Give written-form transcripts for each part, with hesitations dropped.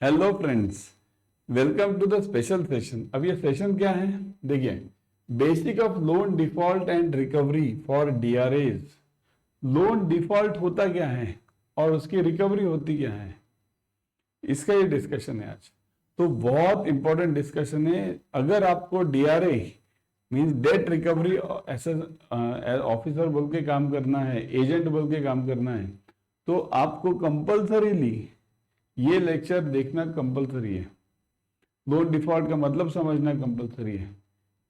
Hello friends, welcome to the special session. अब ये session क्या है? देखिए, basic of loan default and recovery for DRAs. Loan default होता क्या है और उसकी रिकवरी होती क्या है, इसका ये डिस्कशन है आज। तो बहुत इंपॉर्टेंट डिस्कशन है। अगर आपको डीआरए मींस डेट रिकवरी ऐसे ऑफिसर बोल के काम करना है, एजेंट बोल के काम करना है, तो आपको कंपल्सरीली ये लेक्चर देखना कंपलसरी है। लोन डिफॉल्ट का मतलब समझना कंपलसरी है।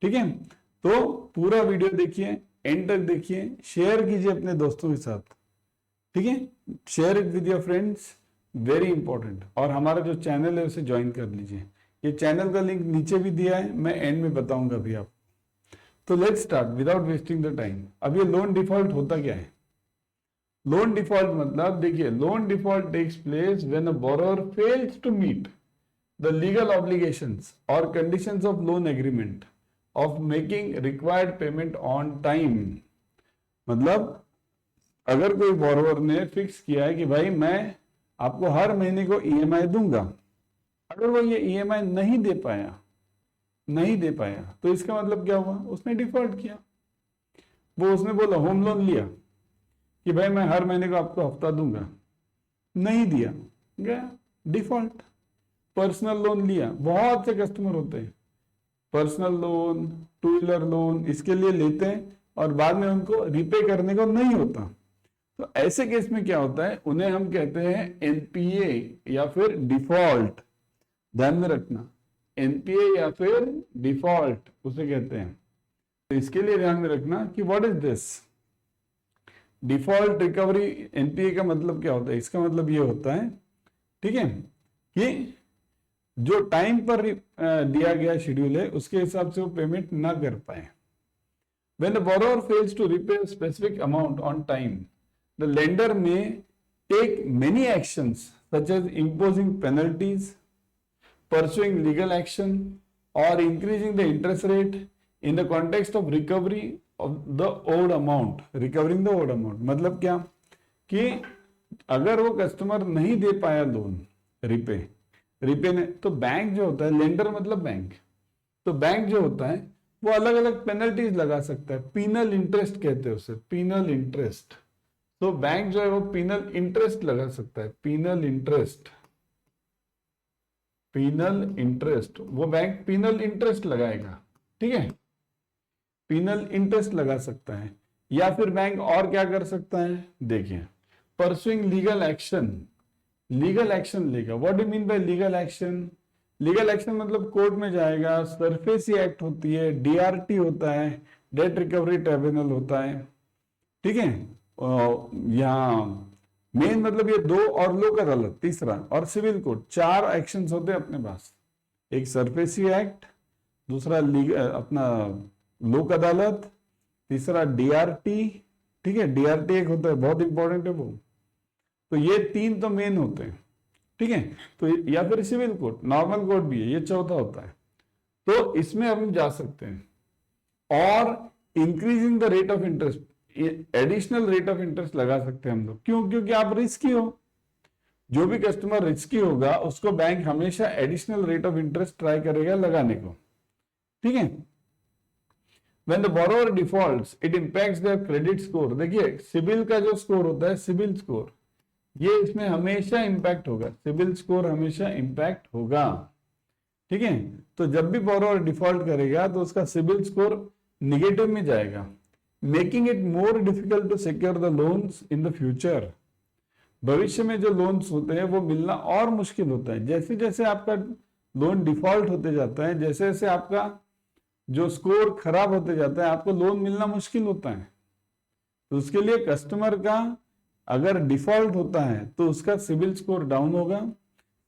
ठीक है, तो पूरा वीडियो देखिए, एंड तक देखिए, शेयर कीजिए अपने दोस्तों के साथ। ठीक है, share it with your friends, very important. और हमारा जो चैनल है उसे ज्वाइन कर लीजिए। ये चैनल का लिंक नीचे भी दिया है, मैं एंड में बताऊंगा अभी आप। तो let's start without wasting the time. अब ये लोन डिफॉल्ट होता क्या है? लोन डिफॉल्ट मतलब, देखिए, loan default takes place when a borrower fails to meet the legal obligations or conditions of loan agreement of making required payment on time। मतलब अगर कोई बोरोवर ने फिक्स किया है कि भाई मैं आपको हर महीने को ईएमआई दूंगा, अगर वो ये ईएमआई नहीं दे पाया तो इसका मतलब क्या हुआ? उसने डिफॉल्ट किया। वो उसने बोला, होम लोन लिया कि भाई मैं हर महीने को आपको हफ्ता दूंगा, नहीं दिया, गया डिफॉल्ट। पर्सनल लोन लिया, बहुत से कस्टमर होते हैं personal loan, two wheeler loan इसके लिए लेते हैं और बाद में उनको रिपे करने को नहीं होता। तो ऐसे केस में क्या होता है, उन्हें हम कहते हैं एनपीए या फिर डिफॉल्ट। ध्यान में रखना, एनपीए या फिर डिफॉल्ट उसे कहते हैं। तो इसके लिए ध्यान में रखना कि what is this default recovery. NPA का मतलब क्या होता है? इसका मतलब ये होता है, ठीक है, कि जो टाइम पर दिया गया शेड्यूल है उसके हिसाब से वो पेमेंट ना कर पाए। When the borrower fails to repay a specific amount on time, the lender may take many actions such as imposing penalties, pursuing legal action, or increasing the interest rate in the context of recovery of the owed amount। Recovering the owed amount मतलब क्या कि अगर वो customer नहीं दे पाया loan repay ने, तो bank जो होता है, लेंडर मतलब बैंक, तो बैंक जो होता है वो अलग अलग पेनल्टीज लगा सकता है। पीनल इंटरेस्ट कहते हैं उसे, पीनल इंटरेस्ट। तो बैंक जो है वो पीनल इंटरेस्ट लगा सकता है, पीनल इंटरेस्ट वो बैंक पीनल इंटरेस्ट लगाएगा। ठीक है, पीनल इंटरेस्ट लगा सकता है। या फिर बैंक और क्या कर सकता है, देखिए, परसुइंग लीगल एक्शन लेगा। What do mean by legal action? Legal action मतलब कोर्ट में जाएगा, सरफेसी एक्ट होती है, डीआरटी होता है, डेट रिकवरी ट्रिब्यूनल होता है। ठीक है, यहाँ मेन मतलब ये दो, और लोक अदालत तीसरा, और सिविल कोर्ट, चार एक्शंस होते हैं अपने पास। एक सरफेसी एक्ट, दूसरा अपना लोक अदालत, तीसरा डीआरटी। ठीक है, डीआरटी एक होता है, बहुत इंपॉर्टेंट है वो। तो ये तीन तो मेन होते हैं। ठीक है, तो या फिर सिविल कोर्ट, नॉर्मल कोर्ट भी है, ये चौथा होता है। तो इसमें हम जा सकते हैं। और increasing the rate of interest, additional rate of interest लगा सकते हैं हम लोग। क्यों? क्योंकि आप रिस्की हो। जो भी कस्टमर रिस्की होगा उसको बैंक हमेशा additional rate of interest try करेगा लगाने को। ठीक है, When the borrower defaults, it impacts their credit score। देखिए, सिबिल का जो स्कोर होता है, सिबिल स्कोर, ये इसमें हमेशा इंपैक्ट होगा, सिबिल स्कोर हमेशा इंपैक्ट होगा। ठीक है, तो जब भी बोरोवर डिफॉल्ट करेगा तो उसका सिबिल स्कोर निगेटिव में जाएगा, making it more difficult to secure the loans in the future. भविष्य में जो लोन्स होते हैं वो मिलना और मुश्किल होता है। जैसे जैसे आपका लोन डिफॉल्ट होते जाता है, जैसे जैसे आपका जो स्कोर खराब होते जाता है, आपको लोन मिलना मुश्किल होता है। तो उसके लिए कस्टमर का अगर डिफॉल्ट होता है तो उसका सिबिल स्कोर डाउन होगा।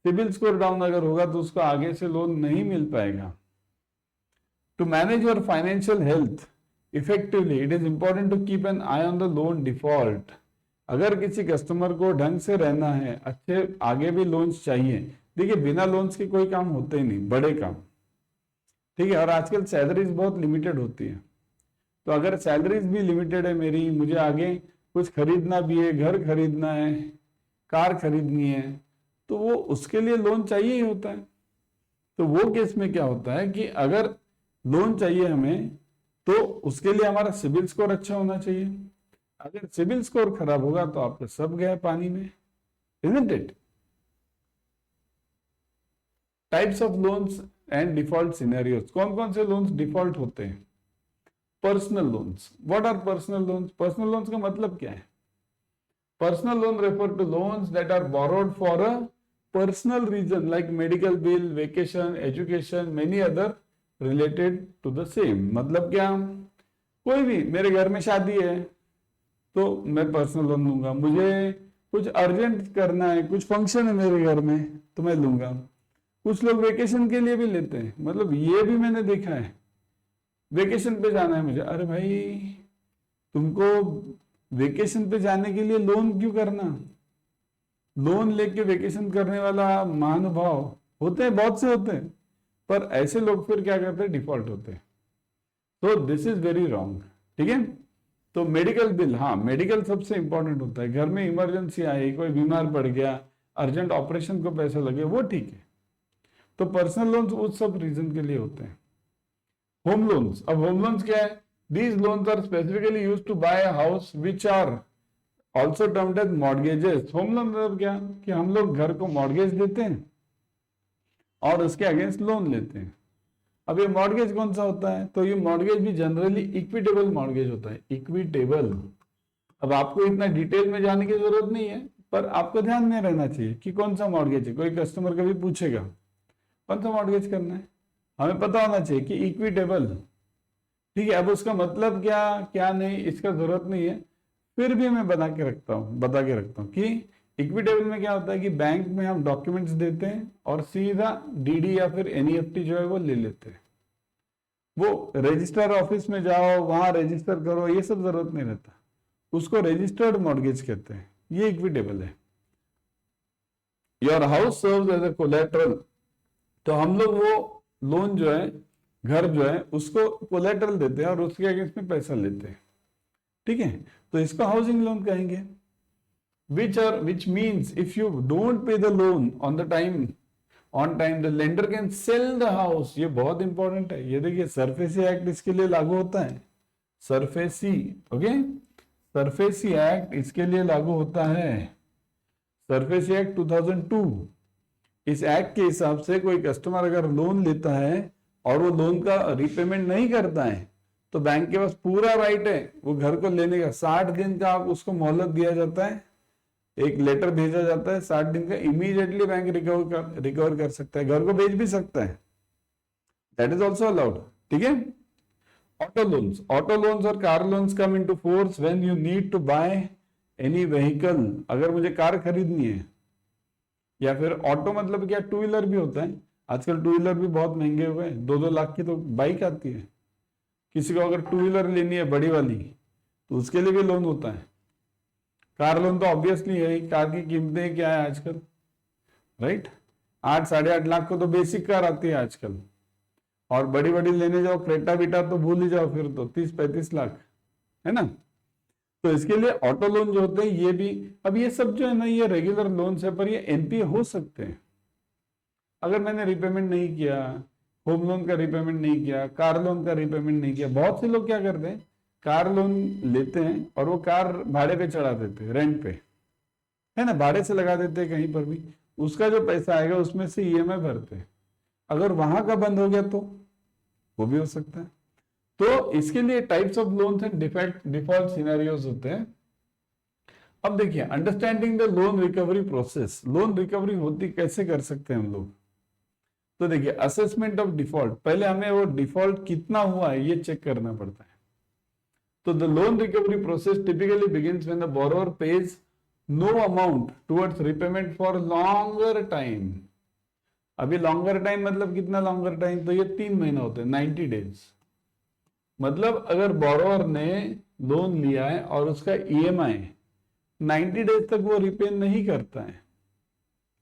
सिबिल स्कोर डाउन अगर होगा तो उसको आगे से लोन नहीं मिल पाएगा। To manage your financial health effectively, it is important to keep an eye on the loan default. अगर किसी कस्टमर को ढंग से रहना है, अच्छे आगे भी लोन्स चाहिए। देखिए, बिना लोन्स के कोई काम होते ही नहीं, बड़े काम। ठीक है, और आजकल सैलरीज बहुत लिमिटेड होती है। तो अगर सैलरीज भी लिमिटेड है मेरी, मुझे आगे कुछ खरीदना भी है, घर खरीदना है, कार खरीदनी है, तो वो उसके लिए लोन चाहिए ही होता है। तो वो केस में क्या होता है कि अगर लोन चाहिए हमें तो उसके लिए हमारा सिबिल स्कोर अच्छा होना चाहिए। अगर सिबिल स्कोर खराब होगा तो आपका सब गया पानी में, isn't it? Types of loans and default scenarios. कौन कौन से लोन्स डिफॉल्ट होते हैं? Personal loans. What are personal loans? Personal loans का मतलब क्या है? Personal loan refer to loans that are borrowed for a personal reason like medical bill, vacation, education, many other related to the same. मतलब क्या? कोई भी, मेरे घर में शादी है तो मैं पर्सनल लोन लूंगा, मुझे कुछ अर्जेंट करना है, कुछ फंक्शन है मेरे घर में तो मैं लूंगा। कुछ लोग वेकेशन के लिए भी लेते हैं, मतलब ये भी मैंने देखा है, वेकेशन पे जाना है मुझे, अरे भाई तुमको वेकेशन पे जाने के लिए लोन क्यों करना? लोन लेके वेकेशन करने वाला महानुभाव होते हैं, बहुत से होते हैं, पर ऐसे लोग फिर क्या करते हैं? डिफॉल्ट होते हैं। तो दिस इज वेरी रॉन्ग, ठीक है। तो मेडिकल बिल, हाँ मेडिकल सबसे इंपॉर्टेंट होता है, घर में इमरजेंसी आई, कोई बीमार पड़ गया, अर्जेंट ऑपरेशन को पैसा लगे, वो ठीक है। तो पर्सनल लोन्स उस सब रीजन के लिए होते हैं। होम लोन्स, अब होम लोन्स क्या है? These loans are specifically used to buy a house which are also termed as mortgages. Home loan मतलब क्या कि हम लोग घर को मॉर्गेज देते हैं और उसके अगेंस्ट लोन लेते हैं। अब ये मॉर्गेज कौन सा होता है? तो ये मॉर्गेज भी जनरली इक्विटेबल मॉर्गेज होता है, इक्विटेबल। अब आपको इतना डिटेल में जाने की जरूरत नहीं है, पर आपको ध्यान में रहना चाहिए कि कौन सा मॉर्गेज है। कोई कस्टमर कभी पूछेगा कौन सा मॉर्गेज करना है, हमें पता होना चाहिए कि इक्विटेबल, ठीक है। अब उसका मतलब क्या क्या नहीं, इसका जरूरत नहीं है, फिर भी मैं बता के रखता हूँ कि इक्विटेबल में क्या होता है कि बैंक में हम डॉक्यूमेंट्स देते हैं और सीधा डीडी या फिर एनईएफटी जो है वो ले लेते हैं। वो रजिस्टर ऑफिस में जाओ, वहां रजिस्टर करो, ये सब जरूरत नहीं रहता, उसको रजिस्टर्ड मॉर्गेज कहते हैं, ये इक्विटेबल है। Your house serves as a collateral, तो हम लोग वो लोन जो है, घर जो है, उसको कोलेटरल देते हैं और उसके अगेंस्ट में पैसा लेते हैं, ठीक है। तो इसको हाउसिंग लोन कहेंगे। which means if you don't pay the loan on time the lender can sell the house। ये बहुत इंपॉर्टेंट है, ये देखिए सरफेसी एक्ट इसके लिए लागू होता है, सरफेसी, ओके, सरफेसी एक्ट इसके लिए लागू होता है, सरफेसी एक्ट 2002। इस एक्ट के हिसाब से कोई कस्टमर अगर लोन लेता है और वो लोन का रिपेमेंट नहीं करता है तो बैंक के पास पूरा राइट है वो घर को लेने का। 60 दिन का आप उसको मोहलत दिया जाता है, एक लेटर भेजा जाता है, 60 दिन का, इमीडिएटली बैंक रिकवर कर सकता है, घर को बेच भी सकता है, दैट इज ऑल्सो अलाउड, ठीक है। ऑटो लोन्स और car loans come into force when you need to buy any vehicle. अगर मुझे कार खरीदनी है, या फिर ऑटो मतलब क्या, टू व्हीलर भी होता है, आजकल टू व्हीलर भी बहुत महंगे हुए हैं, 2-2 लाख की तो बाइक आती है। किसी को अगर टू व्हीलर लेनी है बड़ी वाली तो उसके लिए भी लोन होता है। कार लोन तो ऑब्वियसली है, कार की कीमतें क्या है आजकल, राइट, 8-8.5 लाख को तो बेसिक कार आती है आजकल, और बड़ी बड़ी लेने जाओ क्रेटा बीटा तो भूल ही जाओ, फिर तो 30-35 लाख, है ना। तो इसके लिए ऑटो लोन जो होते हैं ये भी, अब ये सब जो है ना ये रेगुलर लोन है, पर ये एनपीए हो सकते हैं अगर मैंने रिपेमेंट नहीं किया, होम लोन का रिपेमेंट नहीं किया, कार लोन का रिपेमेंट नहीं किया। बहुत से लोग क्या करते हैं, कार लोन लेते हैं और वो कार भाड़े पे चढ़ा देते हैं, रेंट पे, है ना, भाड़े से लगा देते हैं कहीं पर भी, उसका जो पैसा आएगा उसमें से ईएमआई भरते हैं। अगर वहां का बंद हो गया तो वो भी हो सकता है। तो इसके लिए types of loans and default scenarios होते हैं। अब देखिए, understanding the loan recovery process, loan recovery होती कैसे कर सकते हैं हम लोग। तो देखिए, असेसमेंट ऑफ डिफॉल्ट, पहले हमें वो डिफॉल्ट कितना हुआ है ये चेक करना पड़ता है। तो the loan recovery process typically begins when the borrower pays no amount towards repayment for longer time. अभी लॉन्गर टाइम मतलब कितना लॉन्गर टाइम, तो ये 3 महीना होते हैं, 90 डेज। मतलब अगर बोरोवर ने लोन लिया है और उसका ईएमआई 90 डेज तक वो रिपे नहीं करता है,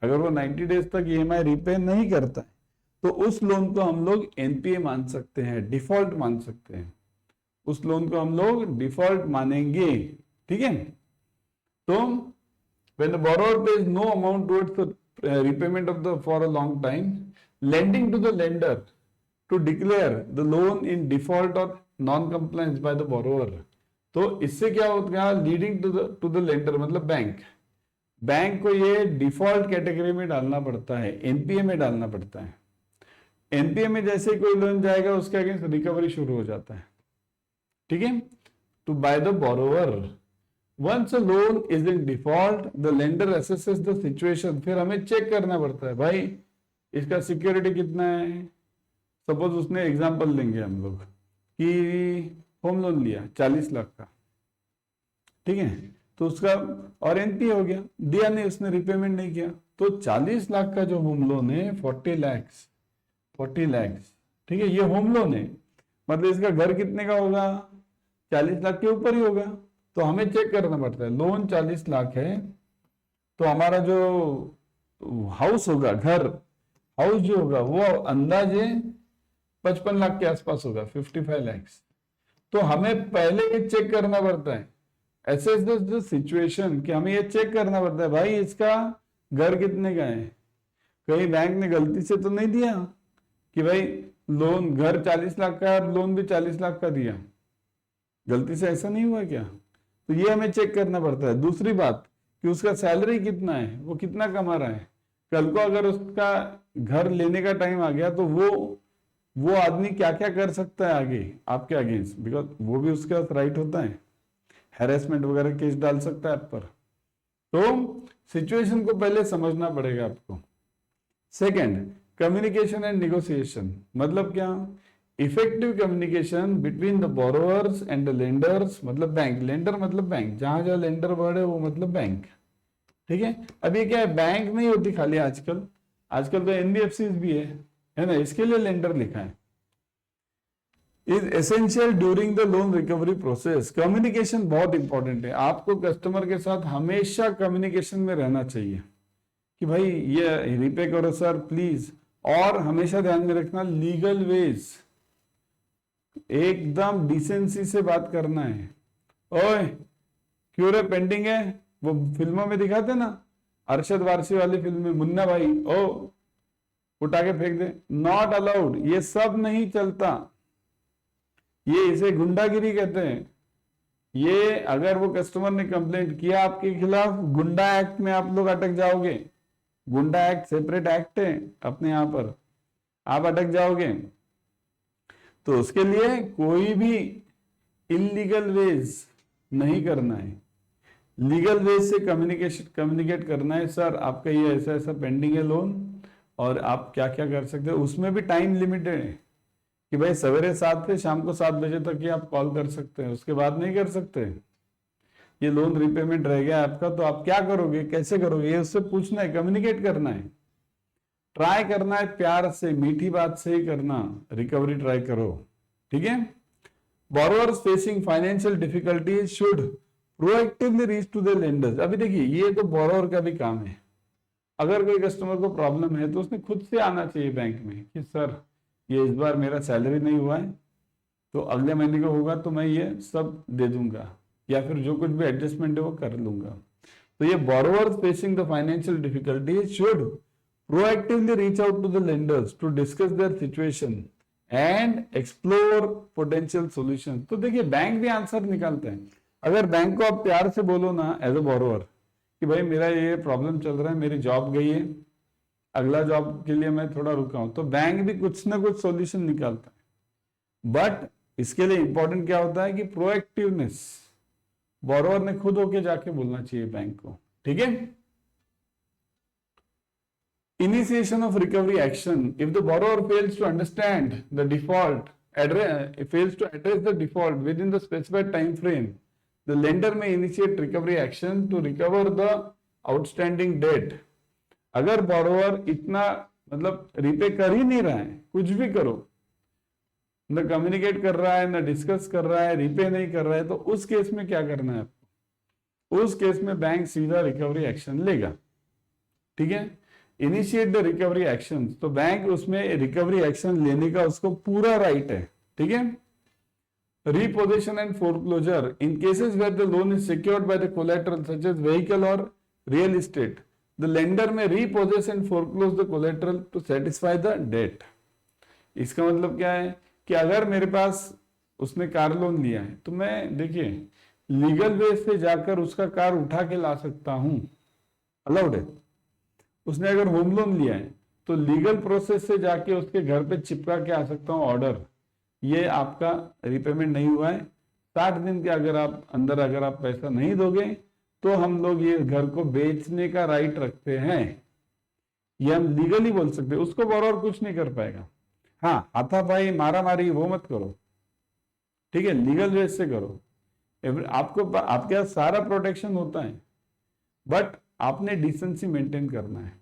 अगर वो 90 डेज तक ईएमआई रिपे नहीं करता है तो उस लोन को हम लोग एनपीए मान सकते हैं, डिफॉल्ट मान सकते हैं, उस लोन को हम लोग डिफॉल्ट मानेंगे, ठीक है। तो when the borrower pays no amount towards the repayment of the for a long time, lending to the lender to declare the loan in default or non-compliance by the borrower. तो इससे क्या होगा, leading to the lender मतलब bank को ये default category में डालना पड़ता है, एनपीए में डालना पड़ता है। एनपीए में जैसे कोई लोन जाएगा उसके अगेंस्ट रिकवरी शुरू हो जाता है, ठीक है। To by the borrower, once a loan is in default the lender assesses the situation. फिर हमें चेक करना पड़ता है, भाई इसका सिक्योरिटी कितना है। सपोज उसने एग्जांपल लेंगे हम लोग कि होम लोन लिया 40 लाख का, ठीक है, तो उसका और एनपीए हो गया, दिया नहीं उसने, रिपेमेंट नहीं किया, तो 40 लाख का जो होम लोन है 40 लाख, ठीक है, ये होम लोन है, मतलब इसका घर कितने का होगा, 40 लाख के ऊपर ही होगा। तो हमें चेक करना पड़ता है, लोन 40 लाख है तो हमारा जो हाउस होगा, हाउस जो होगा वो अंदाजे 55 लाख के आसपास होगा, 55 लाख। तो हमें पहले ये चेक करना पड़ता है, असेस द सिचुएशन, कि हमें ये चेक करना पड़ता है भाई इसका घर कितने का है। कहीं बैंक ने गलती से तो नहीं दिया कि भाई लोन घर 40 लाख का है, लोन भी 40 लाख का दिया, गलती से ऐसा नहीं हुआ क्या। तो ये हमें चेक करना पड़ता है। दूसरी बात कि उसका सैलरी कितना है, वो कितना कमा रहा है। कल को अगर उसका घर लेने का टाइम आ गया तो वो आदमी क्या क्या कर सकता है आगे आपके अगेंस्ट, बिकॉज वो भी उसका राइट होता है, हैरेसमेंट वगैरह केस डाल सकता है आप पर। तो सिचुएशन को पहले समझना पड़ेगा आपको। सेकंड, कम्युनिकेशन एंड नेगोशिएशन, मतलब क्या, effective communication between the borrowers and the lenders, मतलब बैंक, लेंडर मतलब बैंक, जहां जहां लेंडर वर्ड है वो मतलब बैंक, ठीक है। अब ये क्या है, बैंक नहीं होती खाली आजकल तो एनबीएफसी भी है ना, इसके लिए लेंडर लिखा है। Is essential during the loan recovery process, communication बहुत इंपॉर्टेंट है। आपको कस्टमर के साथ हमेशा कम्युनिकेशन में रहना चाहिए कि भाई ये रिपे करो सर प्लीज, और हमेशा ध्यान में रखना लीगल वेज, एकदम डिसेंसी से बात करना है। ओए क्यों रे पेंडिंग है, वो फिल्मों में दिखाते ना, अरशद वारसी वाली फिल्म में, मुन्ना भाई ओ उठा के फेंक दे, नॉट अलाउड, ये सब नहीं चलता, ये इसे गुंडागिरी कहते हैं। ये अगर वो कस्टमर ने कंप्लेंट किया आपके खिलाफ, गुंडा एक्ट में आप लोग अटक जाओगे। गुंडा एक्ट सेपरेट एक्ट है अपने यहाँ पर, आप अटक जाओगे। तो उसके लिए कोई भी इलीगल वेज नहीं करना है, लीगल वेज से कम्युनिकेट करना है। सर आपका ये ऐसा ऐसा पेंडिंग है लोन और आप क्या क्या कर सकते हो। उसमें भी टाइम लिमिटेड है कि भाई सवेरे 7 से शाम को 7 बजे तक ही आप कॉल कर सकते हैं, उसके बाद नहीं कर सकते। ये लोन रिपेमेंट रह गया आपका तो आप क्या करोगे, कैसे करोगे, ये उससे पूछना है, कम्युनिकेट करना है, ट्राई करना है, प्यार से मीठी बात से ही करना, रिकवरी ट्राई करो, ठीक है। Borrowers facing financial difficulties should proactively reach to the lenders. अभी देखिए ये तो बोरोवर का भी काम है, अगर कोई कस्टमर को प्रॉब्लम है तो उसने खुद से आना चाहिए बैंक में कि सर ये इस बार मेरा सैलरी नहीं हुआ है तो अगले महीने का होगा तो मैं ये सब दे दूंगा, या फिर जो कुछ भी एडजस्टमेंट है वो कर लूंगा। तो ये borrowers facing the financial difficulties should proactively reach out to the lenders to discuss their situation and explore potential solution. तो देखिए बैंक भी आंसर निकालते हैं। अगर बैंक को आप प्यार से बोलो ना एज अ बोरोवर कि भाई मेरा ये प्रॉब्लम चल रहा है, मेरी जॉब गई है, अगला जॉब के लिए मैं थोड़ा रुका हूं, तो बैंक भी कुछ ना कुछ सॉल्यूशन निकालता है। बट इसके लिए इंपॉर्टेंट क्या होता है कि प्रोएक्टिवनेस, बोरोवर ने खुद होके जाके बोलना चाहिए बैंक को, ठीक है। Initiation of recovery action. If the borrower fails to understand the default, fails to address the default within the specified time frame, the lender may initiate recovery action to recover the outstanding debt. अगर borrower इतना मतलब repay कर ही नहीं रहा है, कुछ भी करो, न कम्युनिकेट कर रहा है, न डिस्कस कर रहा है, रिपे नहीं कर रहा है, तो उस केस में क्या करना है आपको, उस केस में बैंक सीधा रिकवरी एक्शन लेगा, ठीक है। इनिशिएट द रिकवरी एक्शन, तो बैंक उसमें रिकवरी एक्शन लेने का उसको पूरा राइट है, ठीक है। Repossession and foreclosure in cases where the loan is secured by the collateral such as vehicle और real estate, the lender may repossess and foreclose the collateral to satisfy the debt. इसका मतलब क्या है कि अगर मेरे पास उसने कार लोन लिया है तो मैं देखिए लीगल वे से जाकर उसका कार उठा के ला सकता हूं, अलाउड है। उसने अगर होम लोन लिया है तो लीगल प्रोसेस से जाके उसके घर पे चिपका के आ सकता हूं ऑर्डर, ये आपका रिपेमेंट नहीं हुआ है, 60 दिन के अगर आप अंदर अगर आप पैसा नहीं दोगे तो हम लोग ये घर को बेचने का राइट रखते हैं, ये हम लीगली बोल सकते हैं। उसको बोरोवर कुछ नहीं कर पाएगा। हाँ, हाथापाई मारा मारी वो मत करो, ठीक है, लीगल वे से करो। आपको आपके पास सारा प्रोटेक्शन होता है, बट आपने डिसेंसी मेंटेन करना है।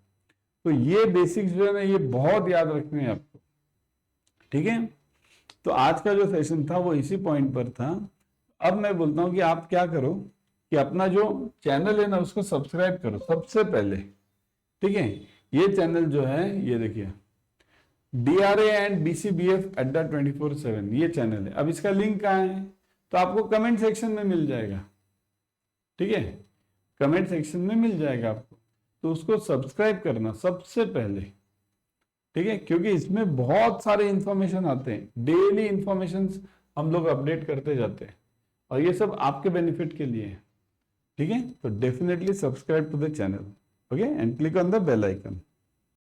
तो ये बेसिक्स जो है ना ये बहुत याद रखने हैं आपको, ठीक है। तो आज का जो सेशन था वो इसी पॉइंट पर था। अब मैं बोलता हूं कि आप क्या करो कि अपना जो चैनल है ना उसको सब्सक्राइब करो सबसे पहले, ठीक है। ये चैनल जो है ये देखिए DRA एंड BCBF अड्डा 24/7 ये चैनल है। अब इसका लिंक कहाँ है तो आपको कमेंट सेक्शन में मिल जाएगा, ठीक है, कमेंट सेक्शन में मिल जाएगा आपको। तो उसको सब्सक्राइब करना सबसे पहले, ठीक है, क्योंकि इसमें बहुत सारे इंफॉर्मेशन आते हैं, डेली इंफॉर्मेशन हम लोग अपडेट करते जाते हैं और ये सब आपके बेनिफिट के लिए है, ठीक है। तो definitely subscribe to the channel, okay, and click on the bell icon.